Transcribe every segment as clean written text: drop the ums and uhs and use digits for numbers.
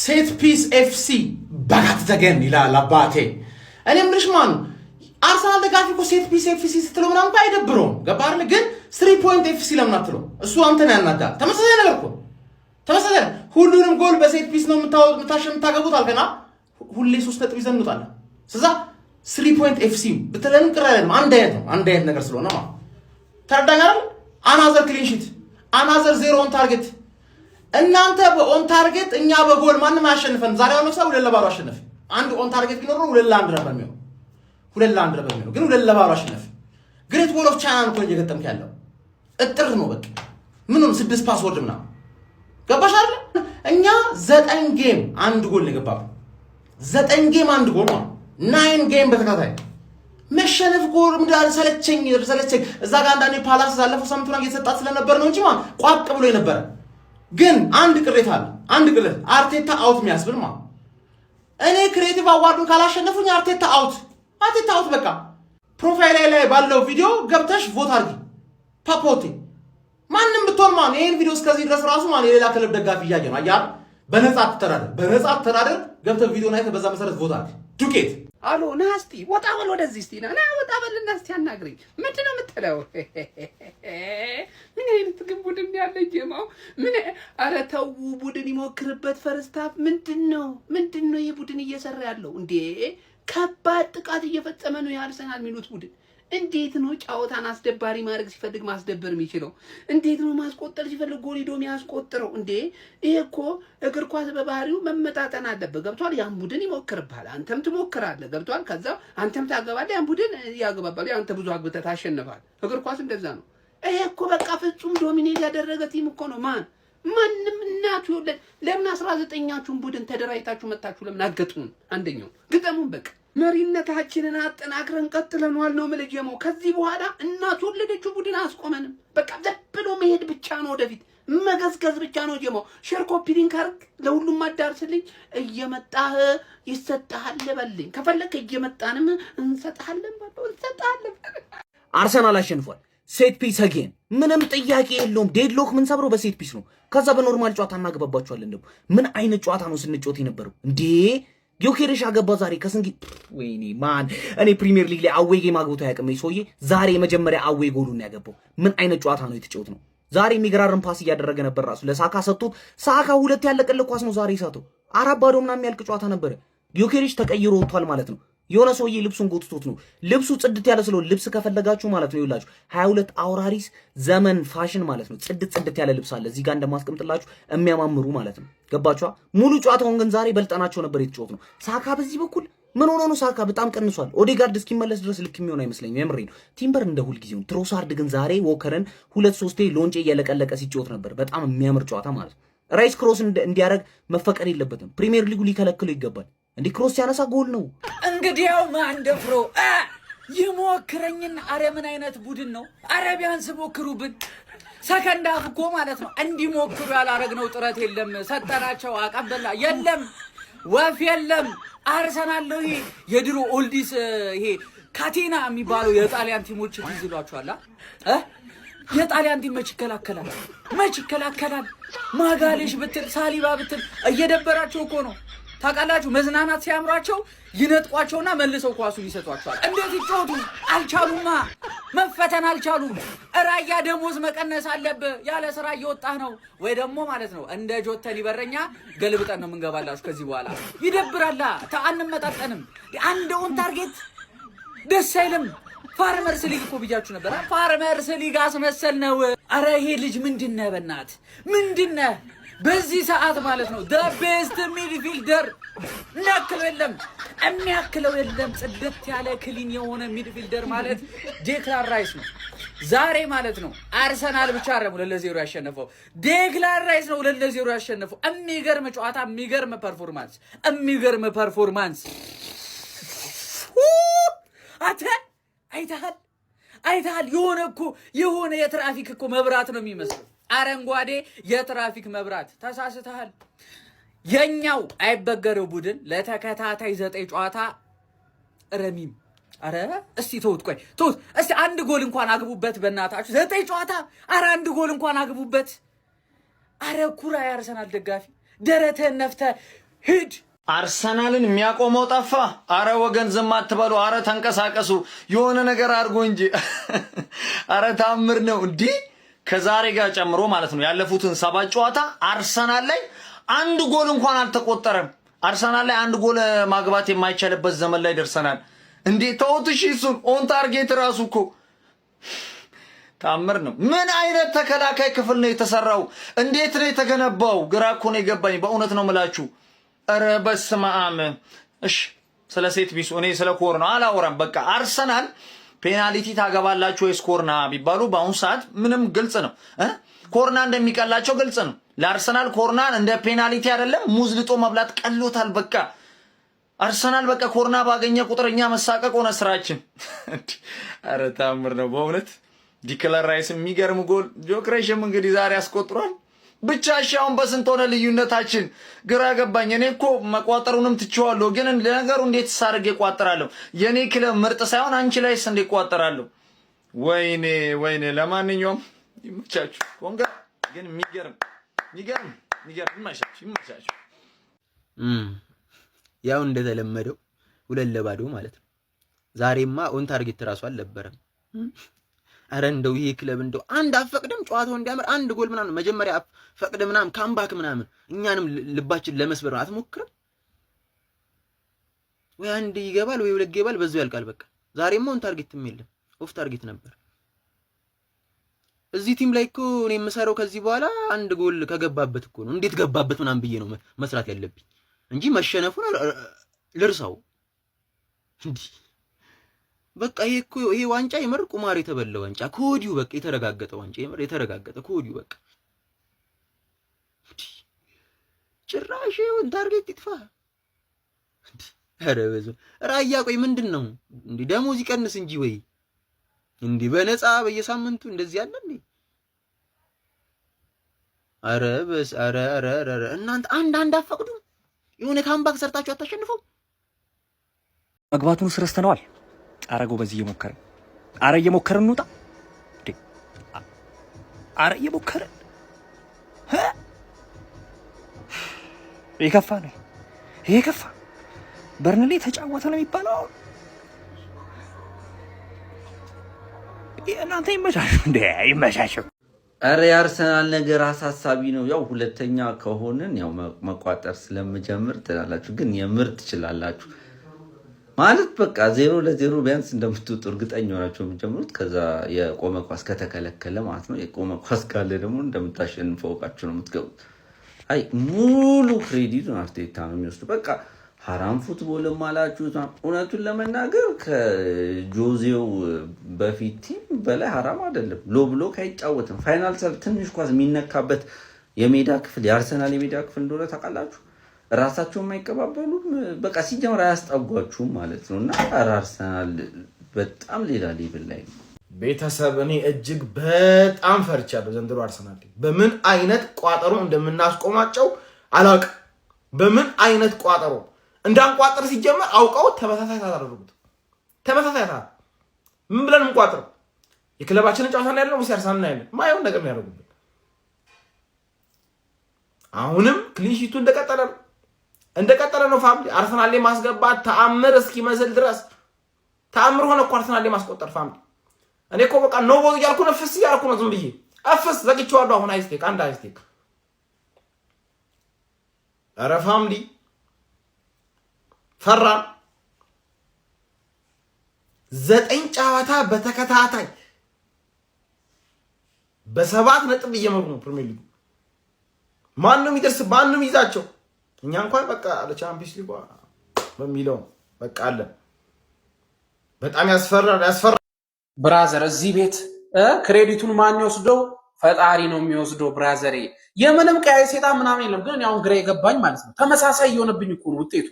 ሴት ፒስ ኤፍሲ ባጋት ዘገን ይላል አባቴ። እኔ ምንሽ ማን አርሰናል ደጋፊ እኮ ሴት ፒስ ኤፍሲ ስትለው ምናምን እኮ አይደብረውም። ገባህ አይደል? ግን 3 ፖይንት ኤፍሲ ለምን አትለው? እሱ አንተን ያናዳል። ተመሳሳይ ነገር እኮ ተመሳሳይ። ሁሉንም ጎል በሴት ፒስ ነው የምታገቡት አልከና ሁሌ 3 ነጥብ ይዘን እንወጣለን። ስለዛ 3 ፖይንት ኤፍሲ ብትለንም ቅር አይደለም። አንድ አይነት ነው፣ አንድ አይነት ነገር ስለሆነ ማለት ተረዳኝ አይደል? አናዘር ክሊን ሺት፣ አናዘር 0 ኦን ታርጌት። እናንተ በኦን ታርጌት፣ እኛ በጎል ማንም አያሸንፈን። ዛሬ አሁን ነው 2-0 አሸነፍ። አንድ ኦን ታርጌት ቢኖር ነው 2-1 ነበር የሚሆነው። 2-1 ነበር የሚሆነው፣ ግን 2-0 አሸነፍ። ግሬት ቦል ኦፍ ቻይና ነው እየገጠምክ ያለው። እጥር ነው በቃ። ምንም 6 ፓስወርድ ምናምን ገባሽ አይደል? እኛ 9 ጌም አንድ ጎል ነው የገባው። 9 ጌም አንድ ጎል ነው። 9 ጌም በተከታታይ መሸነፍ ጎል ምዳል ሰለቸኝ። እዛ ጋር አንዳንዴ ፓላስ ያለፈው ሳምንቱን እየተሰጣት ስለነበር ነው እንጂ ቋቅ ብሎ የነበረ። ግን አንድ ቅሬታ አለ። አንድ ቅሬታ አርቴታ አውት የሚያስብል ማለት እኔ ክሬቲቭ አዋርዱን ካላሸነፉኝ አርቴታ አውት በቃ። ፕሮፋይል ላይ ባለው ቪዲዮ ገብተሽ ቮት አድርጊ። ፓፖቴ ማንም ብትሆን ይሄን ቪዲዮ እስከዚህ ድረስ ራሱ የሌላ ክለብ ደጋፊ እያየ ነው። አያ በነጻ ተተዳደር ገብተህ ቪዲዮ ላይ በዛ መሰረት ቮት አድርጊ። ዱቄት አሎ ናስቲ ወጣ በል ወደዚህ እስቲ ና ወጣ በል ናስቲ አናግረኝ። ምንድነው የምትለው? ምን አይነት ግን ቡድን ያለ ጀማው ምን? ኧረ ተው ቡድን ይሞክርበት። ፈርስታፍ ምንድነው የቡድን እየሰራ ያለው እንዴ? ከባድ ጥቃት እየፈጸመ ነው የአርሰናል ሚሉት ቡድን። እንዴት ነው ጫወታን አስደባሪ ማድረግ ሲፈልግ ማስደበር የሚችለው? እንዴት ነው ማስቆጠር ሲፈልግ ጎል ሄዶ የሚያስቆጥረው? እንዴ ይሄ እኮ እግር ኳስ በባህሪው መመጣጠን አለበት። ገብቷል? ያን ቡድን ይሞክርብሃል፣ አንተም ትሞክራለህ። ገብቷል? ከዛ አንተም ታገባለህ፣ ያን ቡድን ያገባባል። አንተ ብዙ አግብተህ ታሸንፋለህ። እግር ኳስ እንደዛ ነው። ይሄ እኮ በቃ ፍጹም ዶሚኔት ያደረገ ቲም እኮ ነው። ማንም እናቱ ይወለድ። ለምን 19ኛችሁን ቡድን ተደራጅታችሁ መጣችሁ? ለምን አገጡን? አንደኛው ግጠሙን በቃ መሪነታችንን አጠናክረን ቀጥለናል ነው የምልጀመው። ከዚህ በኋላ እናቱ ወለደችው ቡድን አስቆመንም። በቃ ዘብሎ መሄድ ብቻ ነው፣ ወደፊት መገዝገዝ ብቻ ነው ጀመው። ሼር ኮፒ ሊንክ አድርግ፣ ለሁሉም አዳርስልኝ። እየመጣህ ይሰጣል በልኝ። ከፈለክ እየመጣንም እንሰጣለን። አርሰናል አሸንፏል። ሴት ፒስ አጌን ምንም ጥያቄ የለውም። ዴድሎክ ምን ሰብሮ በሴት ፒስ ነው። ከዛ በኖርማል ጨዋታ እናገባባቸዋለን። ደግሞ ምን አይነት ጨዋታ ነው ስንጮት የነበረው እንዴ? ዮኬሬሽ አገባ ዛሬ ከስንጊ። ወይኔ እኔ ፕሪሚየር ሊግ ላይ አዌይ ጌም አግብቶ አያውቅም ሰውዬ። ዛሬ የመጀመሪያ አዌይ ጎሉን ያገባው። ምን አይነት ጨዋታ ነው የተጫወት ነው ዛሬ? የሚገራርም ፓስ እያደረገ ነበር ራሱ ለሳካ ሰጥቶት፣ ሳካ 2 ያለቀለት ኳስ ነው ዛሬ ሳተው። 4-0 ምናምን የሚያልቅ ጨዋታ ነበረ። ዮኬሬሽ ተቀይሮ ወጥቷል ማለት ነው። የሆነ ሰውዬ ልብሱን ጎትቶት ነው። ልብሱ ጽድት ያለ ስለሆነ ልብስ ከፈለጋችሁ ማለት ነው ይውላችሁ 22 አውራሪስ ዘመን ፋሽን ማለት ነው። ጽድት ያለ ልብስ አለ እዚህ ጋር እንደማስቀምጥላችሁ የሚያማምሩ ማለት ነው። ገባችኋ? ሙሉ ጨዋታውን ግን ዛሬ በልጠናቸው ነበር የተጫወት ነው። ሳካ በዚህ በኩል ምን ሆኖ ነው? ሳካ በጣም ቀንሷል። ኦዴጋርድ እስኪመለስ ድረስ ልክ የሚሆን አይመስለኝም። የምሬ ነው። ቲምበር እንደ ሁልጊዜው። ትሮሳርድ ግን ዛሬ ዎከርን 2-3 ሎንጬ እየለቀለቀ ሲጫወት ነበር። በጣም የሚያምር ጨዋታ ማለት ነው። ራይስ ክሮስ እንዲያደርግ መፈቀድ የለበትም። ፕሪሚየር ሊጉ ሊከለክለው ይገባል። እንዲህ ክሮስ ሲያነሳ ጎል ነው። እንግዲያው ማን ደፍሮ ይሞክረኝና፣ አረ ምን አይነት ቡድን ነው? አረ ቢያንስ ሞክሩብን። ሰከንድ አፍ እኮ ማለት ነው እንዲሞክሩ ያላረግነው ጥረት የለም። ሰጠናቸው፣ አቀበላ የለም፣ ወፍ የለም። አርሰናል ነው ይሄ የድሮ ኦልዲስ፣ ይሄ ካቴና የሚባለው የጣሊያን ቲሞች ይዝሏቸዋል። የጣሊያን ቲም መች ይከላከላል? ማጋሌሽ ብትል ሳሊባ ብትል እየደበራቸው እኮ ነው። ታውቃላችሁ፣ መዝናናት ሲያምራቸው ይነጥቋቸውና መልሰው ኳሱን ይሰጧቸዋል። እንዴት ይጫወቱ? አልቻሉማ፣ መፈተን አልቻሉም። ራያ ደሞዝ መቀነስ አለብህ። ያለ ስራ እየወጣህ ነው ወይ ደግሞ ማለት ነው እንደ ጆተን ይበረኛ ገልብጠን ነው የምንገባላችሁ ከዚህ በኋላ። ይደብራላ። አንመጣጠንም። አንድ ኦን ታርጌት ደስ አይልም። ፋርመርስ ሊግ እኮ ብያችሁ ነበር። ፋርመርስ ሊግ አስመሰል ነው። አረ ይሄ ልጅ ምንድነህ? በእናትህ ምንድነህ? በዚህ ሰዓት ማለት ነው the best midfielder የሚያክለው የለም። ጽድት ያለ ክሊን የሆነ ሚድፊልደር ማለት ዴክላን ራይስ ነው። ዛሬ ማለት ነው አርሰናል ብቻ አይደለም 2-0 ያሸነፈው፣ ዴክላን ራይስ ነው 2-0 ያሸነፈው። የሚገርም ጨዋታ፣ የሚገርም ፐርፎርማንስ። አተ አይተሃል? የሆነ የትራፊክ እኮ መብራት ነው የሚመስለው። አረንጓዴ የትራፊክ መብራት። ተሳስተሃል። የኛው አይበገረው ቡድን ለተከታታይ 9 ጨዋታ ረሚም። አረ እስቲ ተውት እስቲ አንድ ጎል እንኳን አግቡበት በእናታችሁ። 9 ጨዋታ አንድ ጎል እንኳን አግቡበት። አረ ኩራ ያርሰናል ደጋፊ፣ ደረተን ነፍተ ሂድ። አርሰናልን የሚያቆመው ጠፋ። አረ ወገን ዝም አትበሉ። አረ ተንቀሳቀሱ፣ የሆነ ነገር አድርጎ እንጂ። አረ ታምር ነው እንዲህ ከዛሬ ጋር ጨምሮ ማለት ነው። ያለፉትን 7 ጨዋታ አርሰናል ላይ አንድ ጎል እንኳን አልተቆጠረም። አርሰናል ላይ አንድ ጎል ማግባት የማይቻልበት ዘመን ላይ ደርሰናል። እንዴ ተውት እሺ። እሱን ኦን ታርጌት ራሱ እኮ ታምር ነው። ምን አይነት ተከላካይ ክፍል ነው የተሰራው? እንዴት ነው የተገነባው? ግራ እኮ ነው የገባኝ። በእውነት ነው የምላችሁ። ኧረ በስመ አብ። እሺ ስለ ሴት ቢሱ እኔ ስለ ኮርና አላወራም። በቃ አርሰናል ፔናልቲ ታገባላችሁ ወይስ ኮርና ቢባሉ በአሁኑ ሰዓት ምንም ግልጽ ነው። ኮርና እንደሚቀላቸው ግልጽ ነው። ለአርሰናል ኮርናን እንደ ፔናልቲ አይደለም ሙዝ ልጦ መብላት ቀሎታል። በቃ አርሰናል በቃ ኮርና ባገኘ ቁጥርኛ መሳቀቅ ሆነ ስራችን። ኧረ ታምር ነው በእውነት። ዲክለር ራይስ የሚገርም ጎል፣ ጆክሬሽም እንግዲህ ዛሬ አስቆጥሯል። ብቻ አሁን በስንት ሆነ ልዩነታችን? ግራ ገባኝ። እኔ እኮ መቋጠሩንም ትቼዋለሁ፣ ግን ለነገሩ እንዴት ሳርግ እቋጥራለሁ? የኔ ክለብ ምርጥ ሳይሆን አንቺ ላይስ እንዴት እቋጥራለሁ? ወይኔ ወይኔ። ለማንኛውም ይመቻችሁ። ኮንጋ ግን የሚገርም ይመቻችሁ። ያው እንደተለመደው 2-2 ማለት ነው። ዛሬማ ኦን ታርጌት ራሱ አልነበረም። አረ እንደው ይሄ ክለብ እንደው አንድ አፈቅድም ጨዋታው እንዲያምር አንድ ጎል ምናምን መጀመሪያ ፈቅድ ምናምን ካምባክ ምናምን እኛንም ልባችን ለመስበር አትሞክርም ወይ? አንድ ይገባል ወይ 2 ይገባል፣ በዛው ያልቃል። በቃ ዛሬማ ኦን ታርጌትም የለም፣ ኦፍ ታርጌት ነበር። እዚህ ቲም ላይ እኮ እኔ የምሰራው ከዚህ በኋላ አንድ ጎል ከገባበት እኮ ነው እንዴት ገባበት ምናምን ብዬ ነው መስራት ያለብኝ እንጂ መሸነፉን ልርሳው እንዴ። በቃ ይሄ ዋንጫ የምር ቁማር የተበላ ዋንጫ ኮዲው በቃ የተረጋገጠ ዋንጫ የምር የተረጋገጠ ኮዲው በቃ ጭራሽ ኦን ታርጌት ይጥፋ። ኧረ በዙ ራያ ቆይ ምንድነው እንዴ? ደሞዝ ይቀንስ እንጂ ወይ እንዴ በነፃ በየሳምንቱ እንደዚህ ያለ እንዴ? ኧረ እናንተ አንድ አፈቅዱ የሆነ ካምባክ ሰርታችሁ አታሸንፈው? መግባቱን ስረስተነዋል። አረጎ በዚህ እየሞከርን እየሞከርን እንውጣ እንዴ? እየሞከርን የከፋ ነው ይሄ ከፋ። በርንሌ ተጫወተ ነው የሚባለው። እናንተ ይመቻችሁ እንዴ? ይመቻችሁ። አረ የአርሰናል ነገር አሳሳቢ ነው። ያው ሁለተኛ ከሆንን ያው መቋጠር ስለምጀምር ትላላችሁ፣ ግን የምር ትችላላችሁ ማለት በቃ 0-0 ቢያንስ እንደምትወጡ እርግጠኛ ሆናችሁ የምትጀምሩት። ከዛ የቆመ ኳስ ከተከለከለ ማለት ነው። የቆመ ኳስ ካለ ደግሞ እንደምታሸንፈው አውቃችሁ ነው የምትገቡት። አይ ሙሉ ክሬዲት አርቴታ ነው የሚወስዱ። በቃ ሀራም ፉትቦልም አላችሁት። እውነቱን ለመናገር ከጆዜው በፊት ቲም በላይ ሀራም አይደለም። ሎ ብሎክ አይጫወትም። ፋይናል ሰርድ ትንሽ ኳስ የሚነካበት የሜዳ ክፍል የአርሰናል የሜዳ ክፍል እንደሆነ ታውቃላችሁ። ራሳቸውን የማይቀባበሉም በቃ ሲጀምር አያስጠጓችሁም ማለት ነው። እና አርሰናል በጣም ሌላ ሌቭል ላይ ነው። ቤተሰብ እኔ እጅግ በጣም ፈርቻለሁ ዘንድሮ አርሰናል። በምን አይነት ቋጠሮ እንደምናስቆማቸው አላውቅም። በምን አይነት ቋጠሮ እንዳንቋጥር ሲጀመር አውቀው ተመሳሳይ ታደርጉት። ተመሳሳይ ታደርጉ ምን ብለን እንቋጥረው? የክለባችንን ጨዋታ ላይ ያለው ሲያርሳና ያለ ማየው ነገር ነው ያደርጉት። አሁንም ክሊንሺቱ እንደቀጠለ ነው። ፋሚሊ አርሰናል ላይ ማስገባት ተአምር እስኪመስል ድረስ ተአምር ሆነ እኮ አርሰናል ላይ ማስቆጠር ፋሚሊ። እኔ እኮ በቃ ኖ ቦዝ እያልኩ ነው፣ ፍስ እያልኩ ነው፣ ዝም ብዬ አፍስ ዘግቼዋለሁ። አሁን አይስቴክ አንድ አይስቴክ። ኧረ ፋሚሊ ፈራን። 9 ጨዋታ በተከታታይ በ7 ነጥብ እየመሩ ነው ፕሪሚየር ሊግ። ማንም ይደርስ ማንም ይዛቸው። እኛ እንኳን በቃ ለቻምፒየንስ ሊግ በሚለው በቃ አለ። በጣም ያስፈራል። ብራዘር እዚህ ቤት ክሬዲቱን ማን ይወስደው? ፈጣሪ ነው የሚወስደው። ብራዘር የምንም ቀያይ ሴጣን ምናምን የለም። ግን ያው ግራ የገባኝ ማለት ነው ተመሳሳይ የሆነብኝ እኮ ነው ውጤቱ።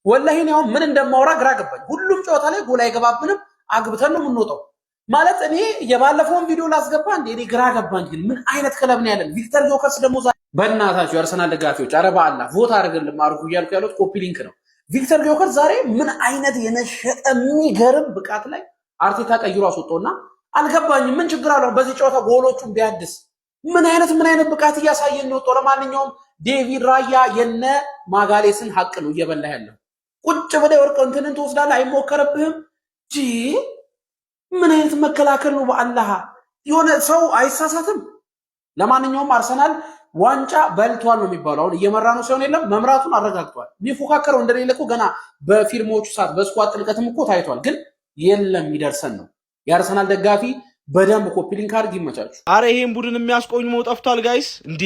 ወላሂ ነው ምን እንደማወራ ግራ ገባኝ። ሁሉም ጨዋታ ላይ ጎል አይገባብንም፣ አግብተን ነው የምንወጣው ማለት። እኔ የባለፈውን ቪዲዮ ላስገባ እንዴ? እኔ ግራ ገባኝ። ግን ምን አይነት ክለብ ነው ያለን? ቪክተር ዮከርስ ደግሞ በእናታችሁ የአርሰናል ደጋፊዎች ኧረ በአላህ ቮት አድርግልን አድርጉ እያልኩ ያሉት ኮፒ ሊንክ ነው። ቪክተር ዮከርስ ዛሬ ምን አይነት የነሸጠ የሚገርም ብቃት ላይ አርቴታ ቀይሮ አስወጣውና አልገባኝም። ምን ችግር አለው በዚህ ጨዋታ ጎሎቹን ቢያድስ? ምን አይነት ብቃት እያሳየን ነው? ለማንኛውም ዴቪድ ራያ የነ ማጋሌስን ሐቅ ነው እየበላ ያለው። ቁጭ ብለህ ወርቅ እንትንን ትወስዳለህ፣ አይሞከረብህም። ምን አይነት መከላከል ነው? በአላህ የሆነ ሰው አይሳሳትም። ለማንኛውም አርሰናል ዋንጫ በልቷል ነው የሚባለው። አሁን እየመራ ነው ሳይሆን የለም መምራቱን አረጋግጧል። የሚፎካከረው እንደሌለ እኮ ገና በፊርሞቹ ሰዓት በስኳት ጥልቀትም እኮ ታይቷል። ግን የለም ይደርሰን ነው። የአርሰናል ደጋፊ በደንብ ኮፒ ሊንክ አድርግ፣ ይመቻችሁ። አረ ይሄን ቡድን የሚያስቆኝመው ጠፍቷል ጋይስ። እንዴ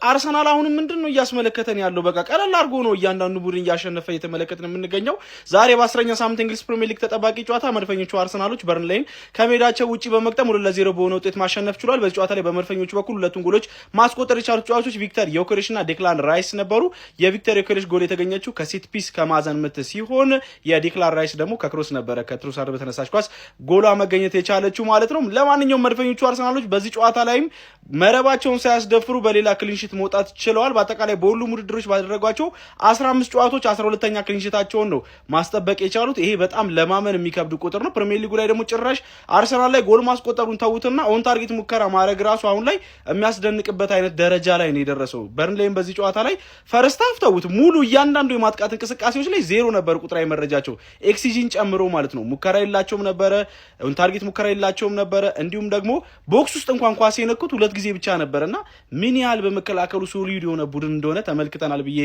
አርሰናል አሁንም ምንድነው እያስመለከተን ያለው? በቃ ቀለል አድርጎ ነው እያንዳንዱ ቡድን እያሸነፈ እየተመለከትን የምንገኘው። ዛሬ በ10ኛ ሳምንት እንግሊዝ ፕሪሚየር ሊግ ተጠባቂ ጨዋታ መድፈኞቹ አርሰናሎች በርንሌይን ከሜዳቸው ውጪ በመቅጠም 2-0 በሆነ ውጤት ማሸነፍ ችሏል። በዚህ ጨዋታ ላይ በመድፈኞቹ በኩል ሁለቱን ጎሎች ማስቆጠር የቻሉት ተጫዋቾች ቪክተር ዮኬሬሽ እና ዴክላን ራይስ ነበሩ። የቪክተር ዮኬሬሽ ጎል የተገኘችው ከሴት ፒስ ከማዕዘን ምት ሲሆን የዴክላን ራይስ ደግሞ ከክሮስ ነበረ። ከትሮሳርድ በተነሳች ኳስ ጎሏ መገኘት የቻለችው ማለት ነው። ለማንኛውም መድፈኞቹ አርሰናሎች በዚህ ጨዋታ ላይም መረባቸውን ሳያስደፍሩ በሌላ ክሊንሺት መውጣት ችለዋል። በአጠቃላይ በሁሉም ውድድሮች ባደረጓቸው 15 ጨዋታዎች 12ኛ ክሊንሺታቸውን ነው ማስጠበቅ የቻሉት። ይሄ በጣም ለማመን የሚከብድ ቁጥር ነው። ፕሪሚየር ሊጉ ላይ ደግሞ ጭራሽ አርሰናል ላይ ጎል ማስቆጠሩን ተውትና ኦን ታርጌት ሙከራ ማድረግ ራሱ አሁን ላይ የሚያስደንቅበት አይነት ደረጃ ላይ ነው የደረሰው። በርንሌይም በዚህ ጨዋታ ላይ ፈርስት ሃፍ ተውት፣ ሙሉ እያንዳንዱ የማጥቃት እንቅስቃሴዎች ላይ ዜሮ ነበር ቁጥራዊ መረጃቸው ኤክሲጂን ጨምሮ ማለት ነው። ሙከራ የላቸውም ነበረ፣ ኦን ታርጌት ሙከራ የላቸውም ነበረ። እንዲሁም ደግሞ ቦክስ ውስጥ እንኳን ኳስ የነኩት 2 ጊዜ ብቻ ነበርና ምን ያህል በመከላከሉ ሶሊድ የሆነ ቡድን እንደሆነ ተመልክተናል ብዬ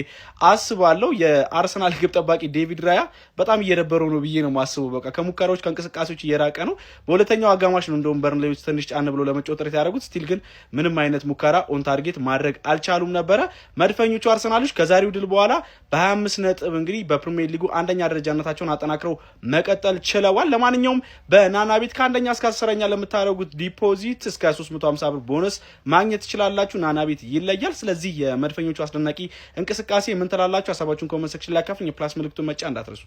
አስባለሁ። የአርሰናል ግብ ጠባቂ ዴቪድ ራያ በጣም እየደበረው ነው ብዬ ነው ማስበው። በቃ ከሙከራዎች ከእንቅስቃሴዎች እየራቀ ነው። በሁለተኛው አጋማሽ ነው እንደውም በርንሌዎች ትንሽ ጫን ብሎ ለመጫወት ጥረት ያደረጉት። ስቲል ግን ምንም አይነት ሙከራ ኦን ታርጌት ማድረግ አልቻሉም ነበረ። መድፈኞቹ አርሰናሎች ከዛሬው ድል በኋላ በ25 ነጥብ እንግዲህ በፕሪሚየር ሊጉ አንደኛ ደረጃነታቸውን አጠናክረው መቀጠል ችለዋል። ለማንኛውም በናና ቤት ከአንደኛ እስከ 10ኛ ለምታደርጉት ዲፖዚት እስከ 350 ብር ቦነስ ማግኘት ትችላላችሁ። ናና ቤት ይለያል። ስለዚህ የመድፈኞቹ አስደናቂ እንቅስቃሴ ምን ትላላችሁ? ሀሳባችሁን ኮሜንት ሴክሽን ላይ አካፍሉኝ። የፕላስ ምልክቱን መጫን እንዳትረሱ።